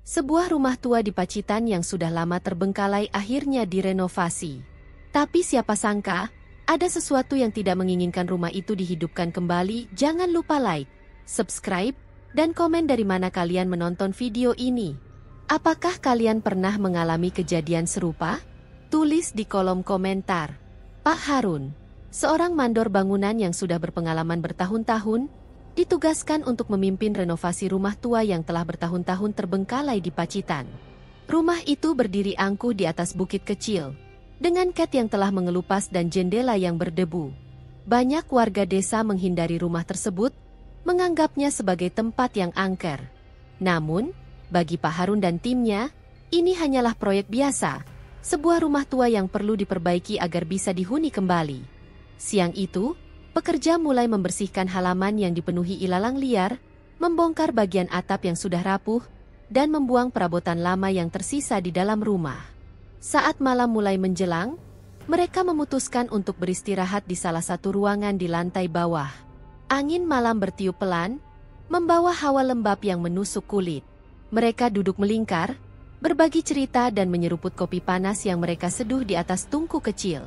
Sebuah rumah tua di Pacitan yang sudah lama terbengkalai akhirnya direnovasi. Tapi siapa sangka, ada sesuatu yang tidak menginginkan rumah itu dihidupkan kembali. Jangan lupa like, subscribe, dan komen dari mana kalian menonton video ini. Apakah kalian pernah mengalami kejadian serupa? Tulis di kolom komentar. Pak Harun, seorang mandor bangunan yang sudah berpengalaman bertahun-tahun, ditugaskan untuk memimpin renovasi rumah tua yang telah bertahun-tahun terbengkalai di Pacitan. Rumah itu berdiri angkuh di atas bukit kecil, dengan cat yang telah mengelupas dan jendela yang berdebu. Banyak warga desa menghindari rumah tersebut, menganggapnya sebagai tempat yang angker. Namun, bagi Pak Harun dan timnya, ini hanyalah proyek biasa, sebuah rumah tua yang perlu diperbaiki agar bisa dihuni kembali. Siang itu, pekerja mulai membersihkan halaman yang dipenuhi ilalang liar, membongkar bagian atap yang sudah rapuh, dan membuang perabotan lama yang tersisa di dalam rumah. Saat malam mulai menjelang, mereka memutuskan untuk beristirahat di salah satu ruangan di lantai bawah. Angin malam bertiup pelan, membawa hawa lembab yang menusuk kulit. Mereka duduk melingkar, berbagi cerita dan menyeruput kopi panas yang mereka seduh di atas tungku kecil.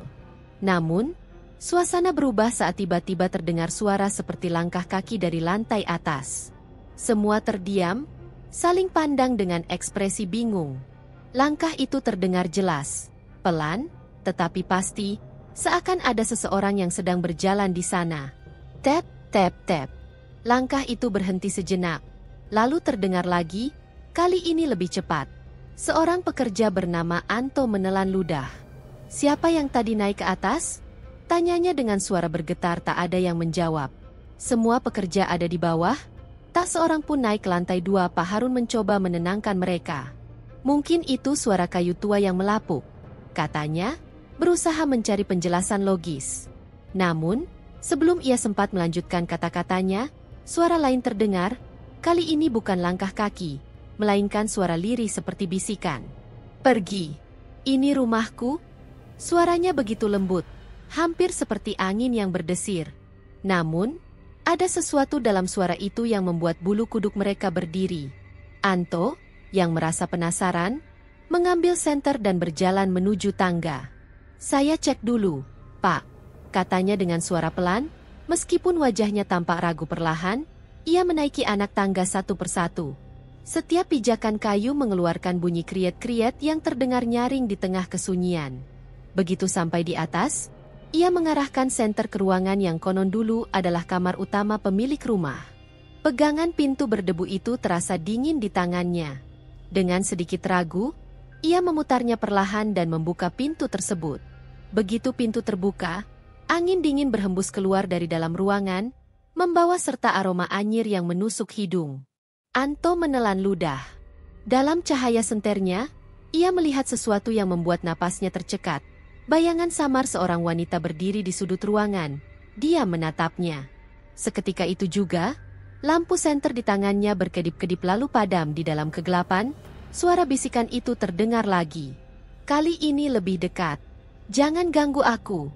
Namun, suasana berubah saat tiba-tiba terdengar suara seperti langkah kaki dari lantai atas. Semua terdiam, saling pandang dengan ekspresi bingung. Langkah itu terdengar jelas, pelan, tetapi pasti, seakan ada seseorang yang sedang berjalan di sana. Tap, tap, tap. Langkah itu berhenti sejenak, lalu terdengar lagi, kali ini lebih cepat. Seorang pekerja bernama Anto menelan ludah. Siapa yang tadi naik ke atas? Tanyanya dengan suara bergetar. Tak ada yang menjawab. Semua pekerja ada di bawah, tak seorang pun naik ke lantai 2. Pak Harun mencoba menenangkan mereka. Mungkin itu suara kayu tua yang melapuk, katanya, berusaha mencari penjelasan logis. Namun, sebelum ia sempat melanjutkan kata-katanya, suara lain terdengar. Kali ini bukan langkah kaki, melainkan suara lirih seperti bisikan. "Pergi, ini rumahku." Suaranya begitu lembut, hampir seperti angin yang berdesir. Namun, ada sesuatu dalam suara itu yang membuat bulu kuduk mereka berdiri. Anto, yang merasa penasaran, mengambil senter dan berjalan menuju tangga. "Saya cek dulu, Pak," katanya dengan suara pelan, meskipun wajahnya tampak ragu. Perlahan, ia menaiki anak tangga satu persatu. Setiap pijakan kayu mengeluarkan bunyi kriet-kriet yang terdengar nyaring di tengah kesunyian. Begitu sampai di atas, ia mengarahkan senter ke ruangan yang konon dulu adalah kamar utama pemilik rumah. Pegangan pintu berdebu itu terasa dingin di tangannya. Dengan sedikit ragu, ia memutarnya perlahan dan membuka pintu tersebut. Begitu pintu terbuka, angin dingin berhembus keluar dari dalam ruangan, membawa serta aroma anyir yang menusuk hidung. Anto menelan ludah. Dalam cahaya senternya, ia melihat sesuatu yang membuat napasnya tercekat. Bayangan samar seorang wanita berdiri di sudut ruangan. Dia menatapnya. Seketika itu juga, lampu senter di tangannya berkedip-kedip lalu padam. Di dalam kegelapan, suara bisikan itu terdengar lagi. Kali ini lebih dekat. "Jangan ganggu aku."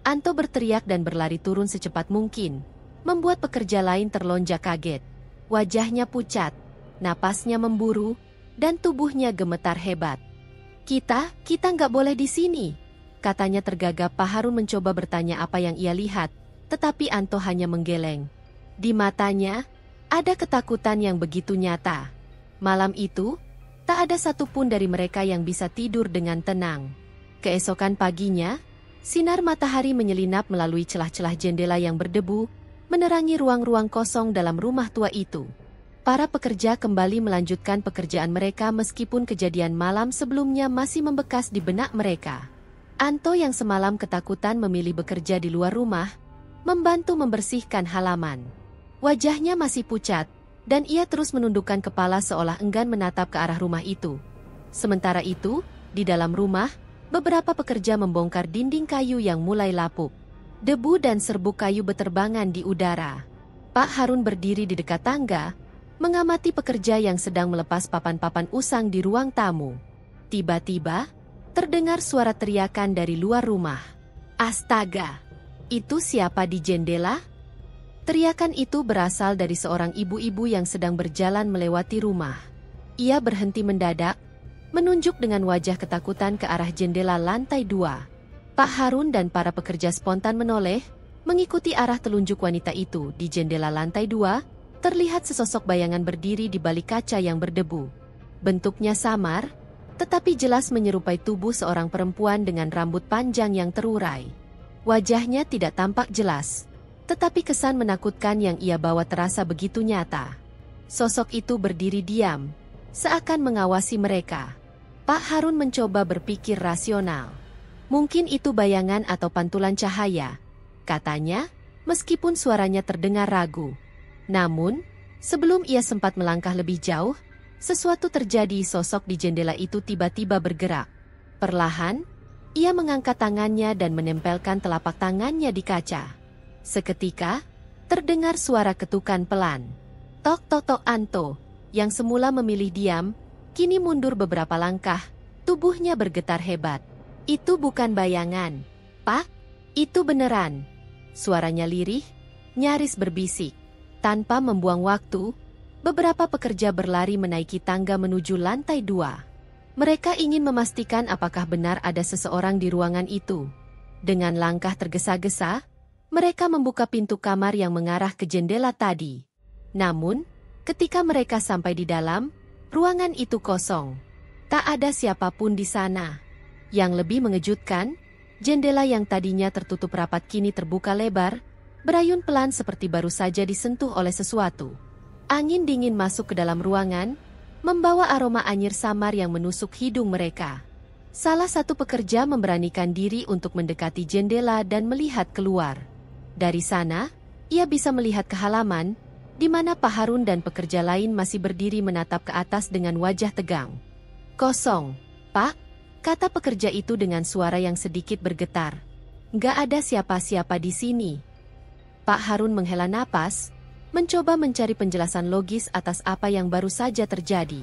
Anto berteriak dan berlari turun secepat mungkin, membuat pekerja lain terlonjak kaget. Wajahnya pucat, napasnya memburu, dan tubuhnya gemetar hebat. Kita nggak boleh di sini," katanya tergagap. Pak Harun mencoba bertanya apa yang ia lihat, tetapi Anto hanya menggeleng. Di matanya, ada ketakutan yang begitu nyata. Malam itu, tak ada satupun dari mereka yang bisa tidur dengan tenang. Keesokan paginya, sinar matahari menyelinap melalui celah-celah jendela yang berdebu, menerangi ruang-ruang kosong dalam rumah tua itu. Para pekerja kembali melanjutkan pekerjaan mereka meskipun kejadian malam sebelumnya masih membekas di benak mereka. Anto yang semalam ketakutan memilih bekerja di luar rumah, membantu membersihkan halaman. Wajahnya masih pucat, dan ia terus menundukkan kepala seolah enggan menatap ke arah rumah itu. Sementara itu, di dalam rumah, beberapa pekerja membongkar dinding kayu yang mulai lapuk. Debu dan serbuk kayu beterbangan di udara. Pak Harun berdiri di dekat tangga, mengamati pekerja yang sedang melepas papan-papan usang di ruang tamu. Tiba-tiba, terdengar suara teriakan dari luar rumah. "Astaga! Itu siapa di jendela?" Teriakan itu berasal dari seorang ibu-ibu yang sedang berjalan melewati rumah. Ia berhenti mendadak, menunjuk dengan wajah ketakutan ke arah jendela lantai 2. Pak Harun dan para pekerja spontan menoleh, mengikuti arah telunjuk wanita itu. Di jendela lantai 2, terlihat sesosok bayangan berdiri di balik kaca yang berdebu. Bentuknya samar, tetapi jelas menyerupai tubuh seorang perempuan dengan rambut panjang yang terurai. Wajahnya tidak tampak jelas, tetapi kesan menakutkan yang ia bawa terasa begitu nyata. Sosok itu berdiri diam, seakan mengawasi mereka. Pak Harun mencoba berpikir rasional. Mungkin itu bayangan atau pantulan cahaya, katanya, meskipun suaranya terdengar ragu. Namun, sebelum ia sempat melangkah lebih jauh, sesuatu terjadi. Sosok di jendela itu tiba-tiba bergerak. Perlahan, ia mengangkat tangannya dan menempelkan telapak tangannya di kaca. Seketika, terdengar suara ketukan pelan. Tok tok tok. Anto, yang semula memilih diam, kini mundur beberapa langkah, tubuhnya bergetar hebat. Itu bukan bayangan, Pak, itu beneran. Suaranya lirih, nyaris berbisik. Tanpa membuang waktu, beberapa pekerja berlari menaiki tangga menuju lantai 2. Mereka ingin memastikan apakah benar ada seseorang di ruangan itu. Dengan langkah tergesa-gesa, mereka membuka pintu kamar yang mengarah ke jendela tadi. Namun, ketika mereka sampai di dalam, ruangan itu kosong. Tak ada siapapun di sana. Yang lebih mengejutkan, jendela yang tadinya tertutup rapat kini terbuka lebar, berayun pelan seperti baru saja disentuh oleh sesuatu. Angin dingin masuk ke dalam ruangan, membawa aroma anyir samar yang menusuk hidung mereka. Salah satu pekerja memberanikan diri untuk mendekati jendela dan melihat keluar. Dari sana, ia bisa melihat ke halaman, di mana Pak Harun dan pekerja lain masih berdiri menatap ke atas dengan wajah tegang. "Kosong, Pak," kata pekerja itu dengan suara yang sedikit bergetar. "Nggak ada siapa-siapa di sini." Pak Harun menghela napas, mencoba mencari penjelasan logis atas apa yang baru saja terjadi.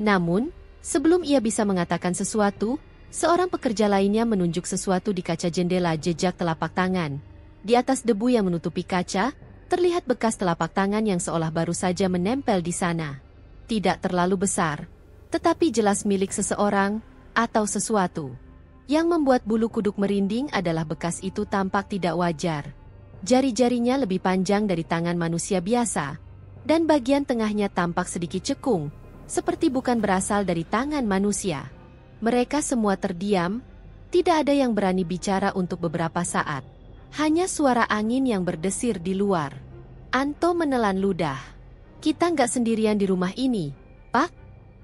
Namun, sebelum ia bisa mengatakan sesuatu, seorang pekerja lainnya menunjuk sesuatu di kaca jendela. Jejak telapak tangan. Di atas debu yang menutupi kaca, terlihat bekas telapak tangan yang seolah baru saja menempel di sana. Tidak terlalu besar, tetapi jelas milik seseorang atau sesuatu. Yang membuat bulu kuduk merinding adalah bekas itu tampak tidak wajar. Jari-jarinya lebih panjang dari tangan manusia biasa, dan bagian tengahnya tampak sedikit cekung, seperti bukan berasal dari tangan manusia. Mereka semua terdiam, tidak ada yang berani bicara untuk beberapa saat. Hanya suara angin yang berdesir di luar. Anto menelan ludah. "Kita nggak sendirian di rumah ini, Pak,"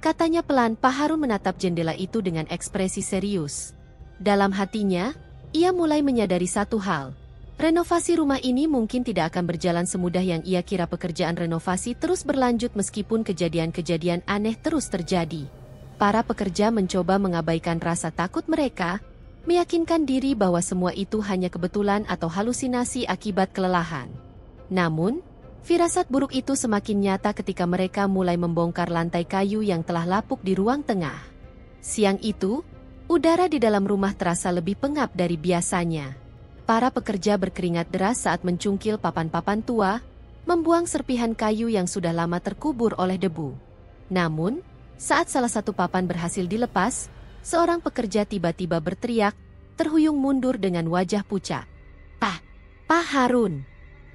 katanya pelan. Pak Harun menatap jendela itu dengan ekspresi serius. Dalam hatinya, ia mulai menyadari satu hal. Renovasi rumah ini mungkin tidak akan berjalan semudah yang ia kira. Pekerjaan renovasi terus berlanjut meskipun kejadian-kejadian aneh terus terjadi. Para pekerja mencoba mengabaikan rasa takut mereka, meyakinkan diri bahwa semua itu hanya kebetulan atau halusinasi akibat kelelahan. Namun, firasat buruk itu semakin nyata ketika mereka mulai membongkar lantai kayu yang telah lapuk di ruang tengah. Siang itu, udara di dalam rumah terasa lebih pengap dari biasanya. Para pekerja berkeringat deras saat mencungkil papan-papan tua, membuang serpihan kayu yang sudah lama terkubur oleh debu. Namun, saat salah satu papan berhasil dilepas, seorang pekerja tiba-tiba berteriak, terhuyung mundur dengan wajah pucat. Pak Harun,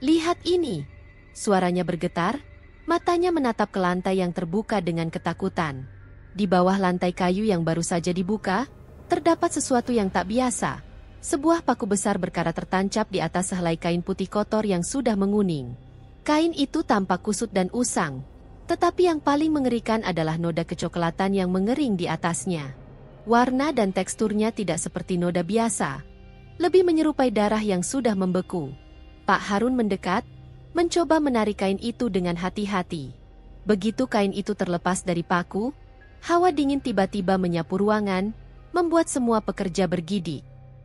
lihat ini!" Suaranya bergetar, matanya menatap ke lantai yang terbuka dengan ketakutan. Di bawah lantai kayu yang baru saja dibuka, terdapat sesuatu yang tak biasa. Sebuah paku besar berkarat tertancap di atas sehelai kain putih kotor yang sudah menguning. Kain itu tampak kusut dan usang, tetapi yang paling mengerikan adalah noda kecoklatan yang mengering di atasnya. Warna dan teksturnya tidak seperti noda biasa, lebih menyerupai darah yang sudah membeku. Pak Harun mendekat, mencoba menarik kain itu dengan hati-hati. Begitu kain itu terlepas dari paku, hawa dingin tiba-tiba menyapu ruangan, membuat semua pekerja bergidik.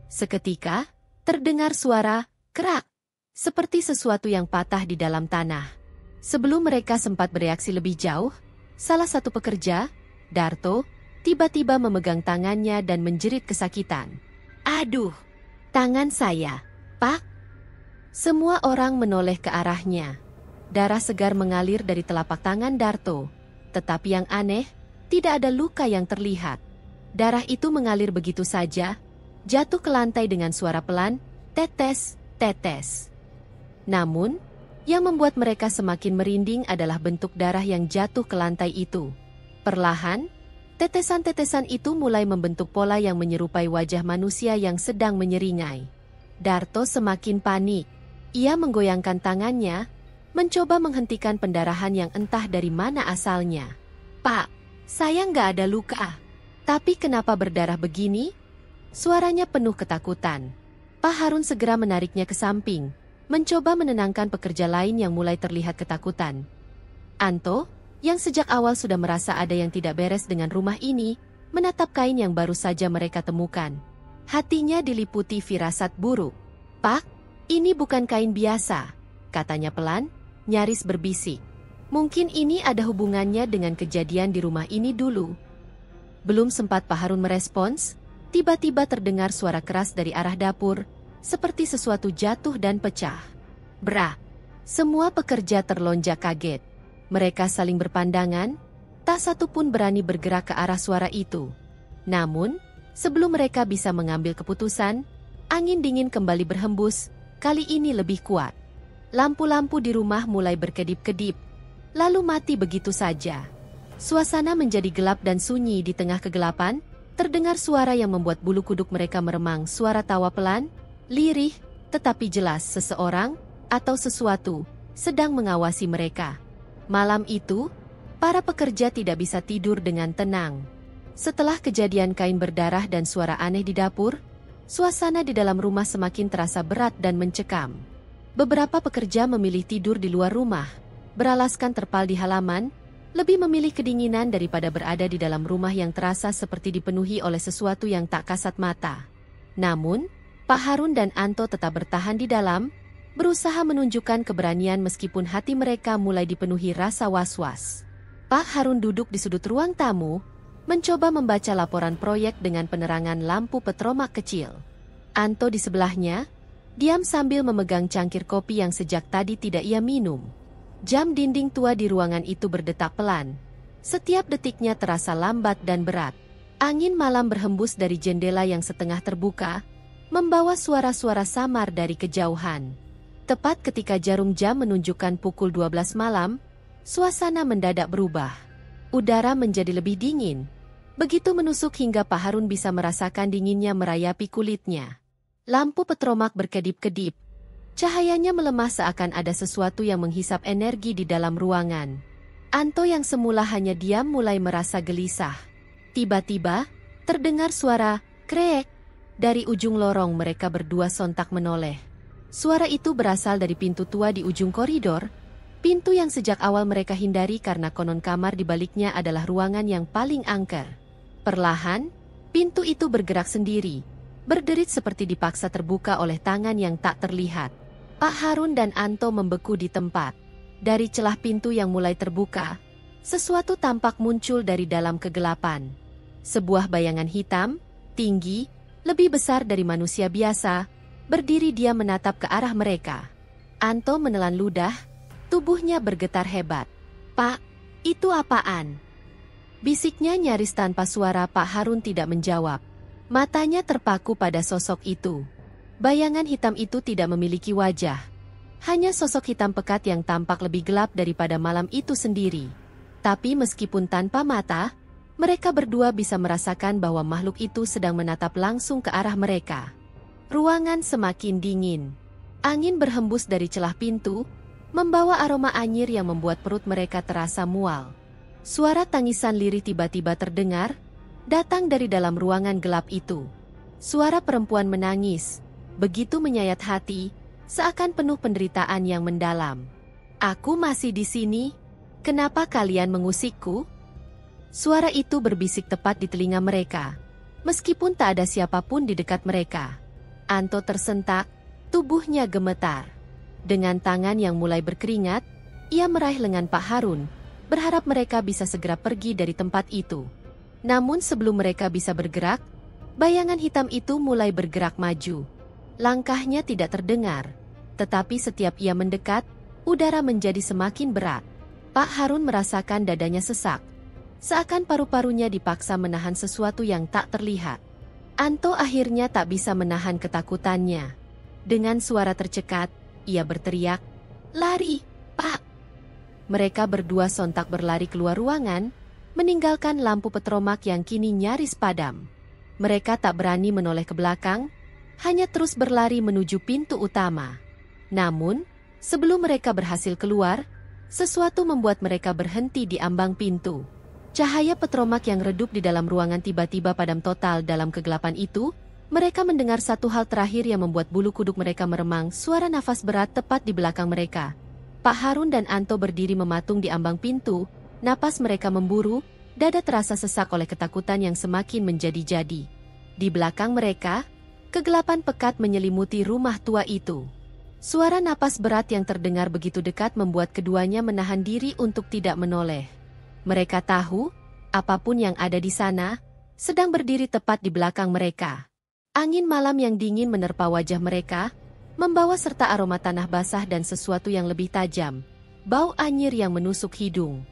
Seketika, terdengar suara kerak, seperti sesuatu yang patah di dalam tanah. Sebelum mereka sempat bereaksi lebih jauh, salah satu pekerja, Darto, tiba-tiba memegang tangannya dan menjerit kesakitan. "Aduh, tangan saya, Pak!" Semua orang menoleh ke arahnya. Darah segar mengalir dari telapak tangan Darto. Tetapi yang aneh, Tidak ada luka yang terlihat. Darah itu mengalir begitu saja, jatuh ke lantai dengan suara pelan, tetes, tetes. Namun, yang membuat mereka semakin merinding adalah bentuk darah yang jatuh ke lantai itu. Perlahan, tetesan-tetesan itu mulai membentuk pola yang menyerupai wajah manusia yang sedang menyeringai. Darto semakin panik. Ia menggoyangkan tangannya, mencoba menghentikan pendarahan yang entah dari mana asalnya. "Pak, saya nggak ada luka. Tapi kenapa berdarah begini?" Suaranya penuh ketakutan. Pak Harun segera menariknya ke samping, mencoba menenangkan pekerja lain yang mulai terlihat ketakutan. Anto, yang sejak awal sudah merasa ada yang tidak beres dengan rumah ini, menatap kain yang baru saja mereka temukan. Hatinya diliputi firasat buruk. "Pak, ini bukan kain biasa," katanya pelan, nyaris berbisik. "Mungkin ini ada hubungannya dengan kejadian di rumah ini dulu." Belum sempat Pak Harun merespons, tiba-tiba terdengar suara keras dari arah dapur, seperti sesuatu jatuh dan pecah. Brak! Semua pekerja terlonjak kaget. Mereka saling berpandangan, tak satu pun berani bergerak ke arah suara itu. Namun, sebelum mereka bisa mengambil keputusan, angin dingin kembali berhembus, kali ini lebih kuat. Lampu-lampu di rumah mulai berkedip-kedip, lalu mati begitu saja. Suasana menjadi gelap dan sunyi. Di tengah kegelapan, terdengar suara yang membuat bulu kuduk mereka meremang. Suara tawa pelan, lirih, tetapi jelas seseorang atau sesuatu sedang mengawasi mereka. Malam itu, para pekerja tidak bisa tidur dengan tenang. Setelah kejadian kain berdarah dan suara aneh di dapur, suasana di dalam rumah semakin terasa berat dan mencekam. Beberapa pekerja memilih tidur di luar rumah, beralaskan terpal di halaman, lebih memilih kedinginan daripada berada di dalam rumah yang terasa seperti dipenuhi oleh sesuatu yang tak kasat mata. Namun, Pak Harun dan Anto tetap bertahan di dalam, berusaha menunjukkan keberanian meskipun hati mereka mulai dipenuhi rasa was-was. Pak Harun duduk di sudut ruang tamu, mencoba membaca laporan proyek dengan penerangan lampu petromak kecil. Anto di sebelahnya, diam sambil memegang cangkir kopi yang sejak tadi tidak ia minum. Jam dinding tua di ruangan itu berdetak pelan. Setiap detiknya terasa lambat dan berat. Angin malam berhembus dari jendela yang setengah terbuka, membawa suara-suara samar dari kejauhan. Tepat ketika jarum jam menunjukkan pukul 12 malam, suasana mendadak berubah. Udara menjadi lebih dingin. Begitu menusuk hingga Pak Harun bisa merasakan dinginnya merayapi kulitnya. Lampu petromak berkedip-kedip. Cahayanya melemah seakan ada sesuatu yang menghisap energi di dalam ruangan. Anto yang semula hanya diam mulai merasa gelisah. Tiba-tiba, terdengar suara krek. Dari ujung lorong mereka berdua sontak menoleh. Suara itu berasal dari pintu tua di ujung koridor, pintu yang sejak awal mereka hindari karena konon kamar di baliknya adalah ruangan yang paling angker. Perlahan, pintu itu bergerak sendiri, berderit seperti dipaksa terbuka oleh tangan yang tak terlihat. Pak Harun dan Anto membeku di tempat. Dari celah pintu yang mulai terbuka, sesuatu tampak muncul dari dalam kegelapan. Sebuah bayangan hitam, tinggi, lebih besar dari manusia biasa, berdiri dia menatap ke arah mereka. Anto menelan ludah, tubuhnya bergetar hebat. "Pak, itu apaan?" Bisiknya nyaris tanpa suara. Pak Harun tidak menjawab. Matanya terpaku pada sosok itu. Bayangan hitam itu tidak memiliki wajah. Hanya sosok hitam pekat yang tampak lebih gelap daripada malam itu sendiri. Tapi meskipun tanpa mata, mereka berdua bisa merasakan bahwa makhluk itu sedang menatap langsung ke arah mereka. Ruangan semakin dingin. Angin berhembus dari celah pintu, membawa aroma anyir yang membuat perut mereka terasa mual. Suara tangisan lirih tiba-tiba terdengar, datang dari dalam ruangan gelap itu. Suara perempuan menangis, begitu menyayat hati, seakan penuh penderitaan yang mendalam. "Aku masih di sini. Kenapa kalian mengusikku?" Suara itu berbisik tepat di telinga mereka, meskipun tak ada siapapun di dekat mereka. Anto tersentak, tubuhnya gemetar. Dengan tangan yang mulai berkeringat, ia meraih lengan Pak Harun, berharap mereka bisa segera pergi dari tempat itu. Namun sebelum mereka bisa bergerak, bayangan hitam itu mulai bergerak maju. Langkahnya tidak terdengar, tetapi setiap ia mendekat, udara menjadi semakin berat. Pak Harun merasakan dadanya sesak. Seakan paru-parunya dipaksa menahan sesuatu yang tak terlihat. Anto akhirnya tak bisa menahan ketakutannya. Dengan suara tercekat, ia berteriak, "Lari, Pak!" Mereka berdua sontak berlari keluar ruangan, meninggalkan lampu petromak yang kini nyaris padam. Mereka tak berani menoleh ke belakang, hanya terus berlari menuju pintu utama. Namun, sebelum mereka berhasil keluar, sesuatu membuat mereka berhenti di ambang pintu. Cahaya petromak yang redup di dalam ruangan tiba-tiba padam total dalam kegelapan itu. Mereka mendengar satu hal terakhir yang membuat bulu kuduk mereka meremang, suara nafas berat tepat di belakang mereka. Pak Harun dan Anto berdiri mematung di ambang pintu, napas mereka memburu, dada terasa sesak oleh ketakutan yang semakin menjadi-jadi. Di belakang mereka, kegelapan pekat menyelimuti rumah tua itu. Suara napas berat yang terdengar begitu dekat membuat keduanya menahan diri untuk tidak menoleh. Mereka tahu, apapun yang ada di sana, sedang berdiri tepat di belakang mereka. Angin malam yang dingin menerpa wajah mereka, membawa serta aroma tanah basah dan sesuatu yang lebih tajam, bau anyir yang menusuk hidung.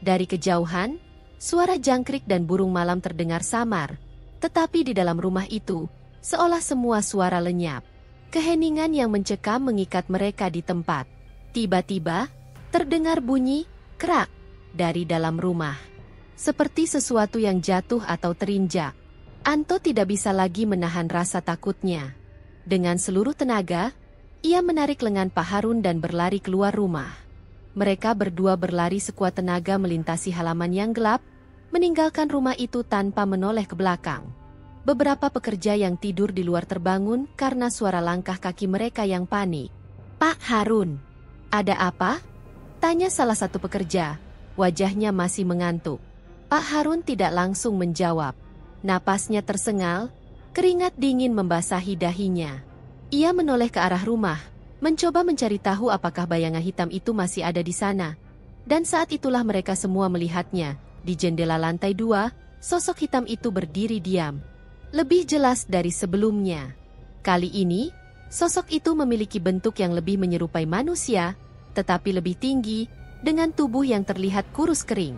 Dari kejauhan, suara jangkrik dan burung malam terdengar samar, tetapi di dalam rumah itu, seolah semua suara lenyap. Keheningan yang mencekam mengikat mereka di tempat. Tiba-tiba, terdengar bunyi, krak, dari dalam rumah. Seperti sesuatu yang jatuh atau terinjak. Anto tidak bisa lagi menahan rasa takutnya. Dengan seluruh tenaga, ia menarik lengan Pak Harun dan berlari keluar rumah. Mereka berdua berlari sekuat tenaga melintasi halaman yang gelap, meninggalkan rumah itu tanpa menoleh ke belakang. Beberapa pekerja yang tidur di luar terbangun karena suara langkah kaki mereka yang panik. "Pak Harun, ada apa?" tanya salah satu pekerja. Wajahnya masih mengantuk. Pak Harun tidak langsung menjawab. Napasnya tersengal, keringat dingin membasahi dahinya. Ia menoleh ke arah rumah, mencoba mencari tahu apakah bayangan hitam itu masih ada di sana. Dan saat itulah mereka semua melihatnya. Di jendela lantai 2, sosok hitam itu berdiri diam. Lebih jelas dari sebelumnya. Kali ini, sosok itu memiliki bentuk yang lebih menyerupai manusia, tetapi lebih tinggi, dengan tubuh yang terlihat kurus kering.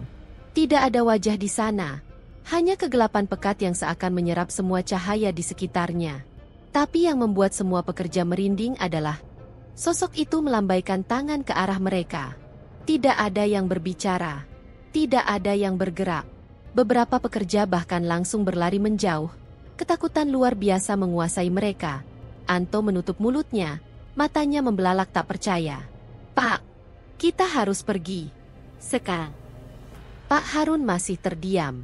Tidak ada wajah di sana, hanya kegelapan pekat yang seakan menyerap semua cahaya di sekitarnya. Tapi yang membuat semua pekerja merinding adalah sosok itu melambaikan tangan ke arah mereka. Tidak ada yang berbicara, tidak ada yang bergerak. Beberapa pekerja bahkan langsung berlari menjauh. Ketakutan luar biasa menguasai mereka. Anto menutup mulutnya, matanya membelalak tak percaya. "Pak, kita harus pergi sekarang." Pak Harun masih terdiam.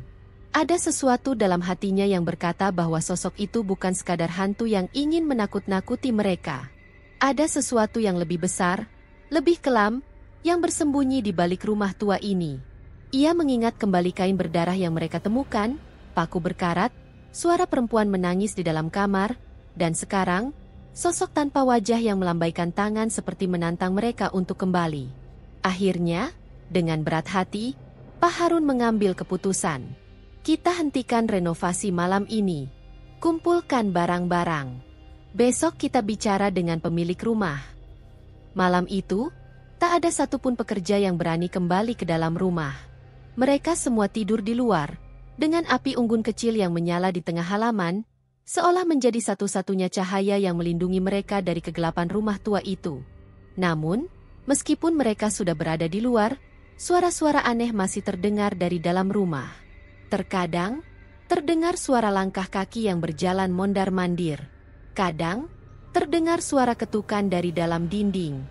Ada sesuatu dalam hatinya yang berkata bahwa sosok itu bukan sekadar hantu yang ingin menakut-nakuti mereka. Ada sesuatu yang lebih besar, lebih kelam, yang bersembunyi di balik rumah tua ini. Ia mengingat kembali kain berdarah yang mereka temukan, paku berkarat, suara perempuan menangis di dalam kamar, dan sekarang, sosok tanpa wajah yang melambaikan tangan seperti menantang mereka untuk kembali. Akhirnya, dengan berat hati, Pak Harun mengambil keputusan. "Kita hentikan renovasi malam ini. Kumpulkan barang-barang. Besok kita bicara dengan pemilik rumah." Malam itu, tak ada satupun pekerja yang berani kembali ke dalam rumah. Mereka semua tidur di luar, dengan api unggun kecil yang menyala di tengah halaman, seolah menjadi satu-satunya cahaya yang melindungi mereka dari kegelapan rumah tua itu. Namun, meskipun mereka sudah berada di luar, suara-suara aneh masih terdengar dari dalam rumah. Terkadang, terdengar suara langkah kaki yang berjalan mondar-mandir. Kadang, terdengar suara ketukan dari dalam dinding.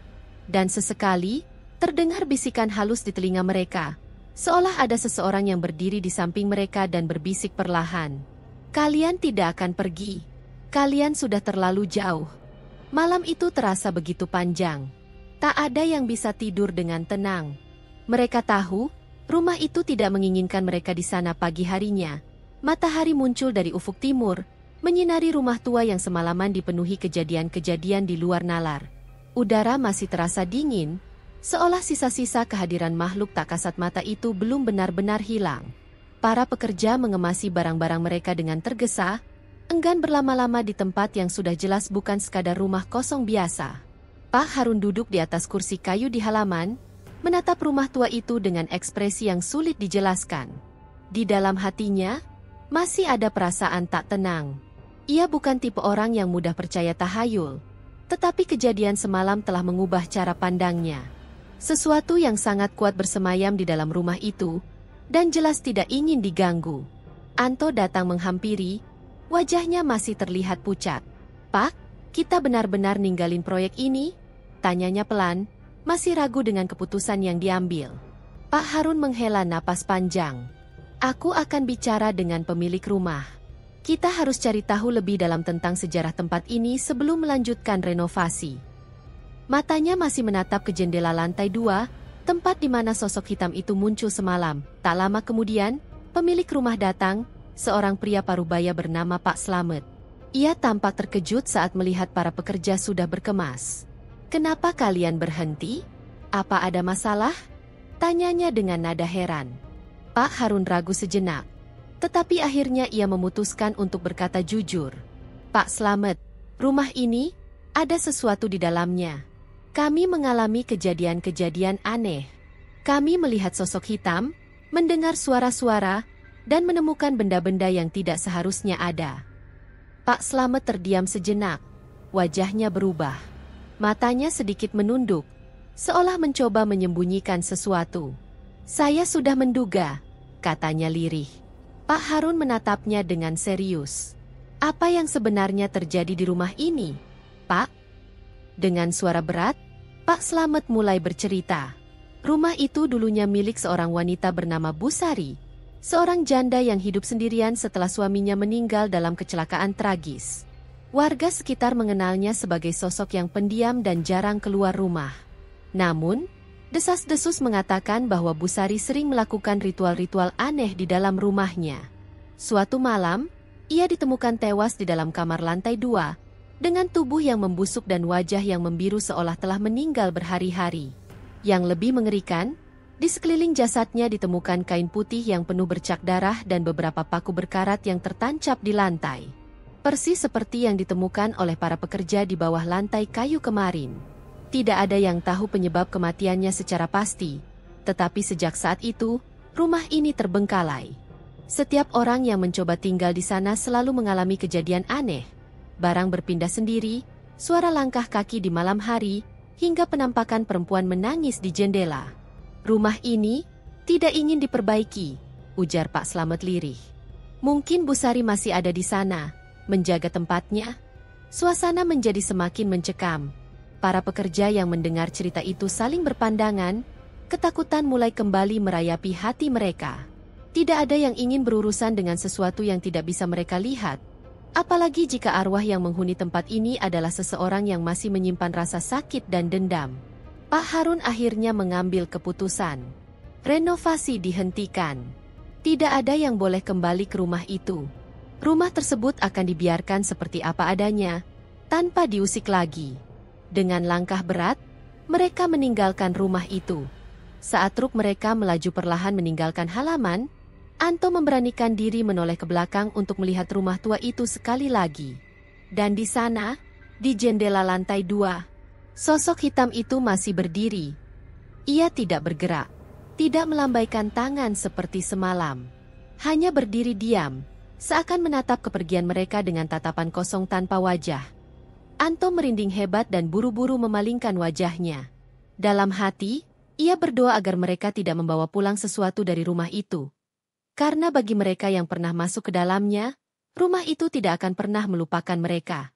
Dan sesekali, terdengar bisikan halus di telinga mereka, seolah ada seseorang yang berdiri di samping mereka dan berbisik perlahan. "Kalian tidak akan pergi. Kalian sudah terlalu jauh." Malam itu terasa begitu panjang. Tak ada yang bisa tidur dengan tenang. Mereka tahu, rumah itu tidak menginginkan mereka di sana pagi harinya. Matahari muncul dari ufuk timur, menyinari rumah tua yang semalaman dipenuhi kejadian-kejadian di luar nalar. Udara masih terasa dingin, seolah sisa-sisa kehadiran makhluk tak kasat mata itu belum benar-benar hilang. Para pekerja mengemasi barang-barang mereka dengan tergesa, enggan berlama-lama di tempat yang sudah jelas bukan sekadar rumah kosong biasa. Pak Harun duduk di atas kursi kayu di halaman, menatap rumah tua itu dengan ekspresi yang sulit dijelaskan. Di dalam hatinya, masih ada perasaan tak tenang. Ia bukan tipe orang yang mudah percaya tahayul, tetapi kejadian semalam telah mengubah cara pandangnya. Sesuatu yang sangat kuat bersemayam di dalam rumah itu, dan jelas tidak ingin diganggu. Anto datang menghampiri, wajahnya masih terlihat pucat. "Pak, kita benar-benar ninggalin proyek ini?" tanyanya pelan, masih ragu dengan keputusan yang diambil. Pak Harun menghela napas panjang. "Aku akan bicara dengan pemilik rumah. Kita harus cari tahu lebih dalam tentang sejarah tempat ini sebelum melanjutkan renovasi." Matanya masih menatap ke jendela lantai 2, tempat di mana sosok hitam itu muncul semalam. Tak lama kemudian, pemilik rumah datang, seorang pria parubaya bernama Pak Slamet. Ia tampak terkejut saat melihat para pekerja sudah berkemas. "Kenapa kalian berhenti? Apa ada masalah?" tanyanya dengan nada heran. Pak Harun ragu sejenak, tetapi akhirnya ia memutuskan untuk berkata jujur. "Pak Slamet, rumah ini ada sesuatu di dalamnya. Kami mengalami kejadian-kejadian aneh. Kami melihat sosok hitam, mendengar suara-suara, dan menemukan benda-benda yang tidak seharusnya ada." Pak Slamet terdiam sejenak. Wajahnya berubah. Matanya sedikit menunduk, seolah mencoba menyembunyikan sesuatu. "Saya sudah menduga," katanya lirih. Pak Harun menatapnya dengan serius. "Apa yang sebenarnya terjadi di rumah ini, Pak?" Dengan suara berat, Pak Slamet mulai bercerita. Rumah itu dulunya milik seorang wanita bernama Bu Sari, seorang janda yang hidup sendirian setelah suaminya meninggal dalam kecelakaan tragis. Warga sekitar mengenalnya sebagai sosok yang pendiam dan jarang keluar rumah. Namun, desas-desus mengatakan bahwa Bu Sari sering melakukan ritual-ritual aneh di dalam rumahnya. Suatu malam, ia ditemukan tewas di dalam kamar lantai 2, dengan tubuh yang membusuk dan wajah yang membiru seolah telah meninggal berhari-hari. Yang lebih mengerikan, di sekeliling jasadnya ditemukan kain putih yang penuh bercak darah dan beberapa paku berkarat yang tertancap di lantai. Persis seperti yang ditemukan oleh para pekerja di bawah lantai kayu kemarin. Tidak ada yang tahu penyebab kematiannya secara pasti, tetapi sejak saat itu, rumah ini terbengkalai. Setiap orang yang mencoba tinggal di sana selalu mengalami kejadian aneh. Barang berpindah sendiri, suara langkah kaki di malam hari, hingga penampakan perempuan menangis di jendela. "Rumah ini tidak ingin diperbaiki," ujar Pak Slamet lirih. "Mungkin Bu Sari masih ada di sana, menjaga tempatnya." Suasana menjadi semakin mencekam. Para pekerja yang mendengar cerita itu saling berpandangan, ketakutan mulai kembali merayapi hati mereka. Tidak ada yang ingin berurusan dengan sesuatu yang tidak bisa mereka lihat. Apalagi jika arwah yang menghuni tempat ini adalah seseorang yang masih menyimpan rasa sakit dan dendam. Pak Harun akhirnya mengambil keputusan. Renovasi dihentikan. Tidak ada yang boleh kembali ke rumah itu. Rumah tersebut akan dibiarkan seperti apa adanya, tanpa diusik lagi. Dengan langkah berat, mereka meninggalkan rumah itu. Saat truk mereka melaju perlahan meninggalkan halaman, Anto memberanikan diri menoleh ke belakang untuk melihat rumah tua itu sekali lagi. Dan di sana, di jendela lantai 2, sosok hitam itu masih berdiri. Ia tidak bergerak, tidak melambaikan tangan seperti semalam. Hanya berdiri diam, seakan menatap kepergian mereka dengan tatapan kosong tanpa wajah. Anto merinding hebat dan buru-buru memalingkan wajahnya. Dalam hati, ia berdoa agar mereka tidak membawa pulang sesuatu dari rumah itu. Karena bagi mereka yang pernah masuk ke dalamnya, rumah itu tidak akan pernah melupakan mereka.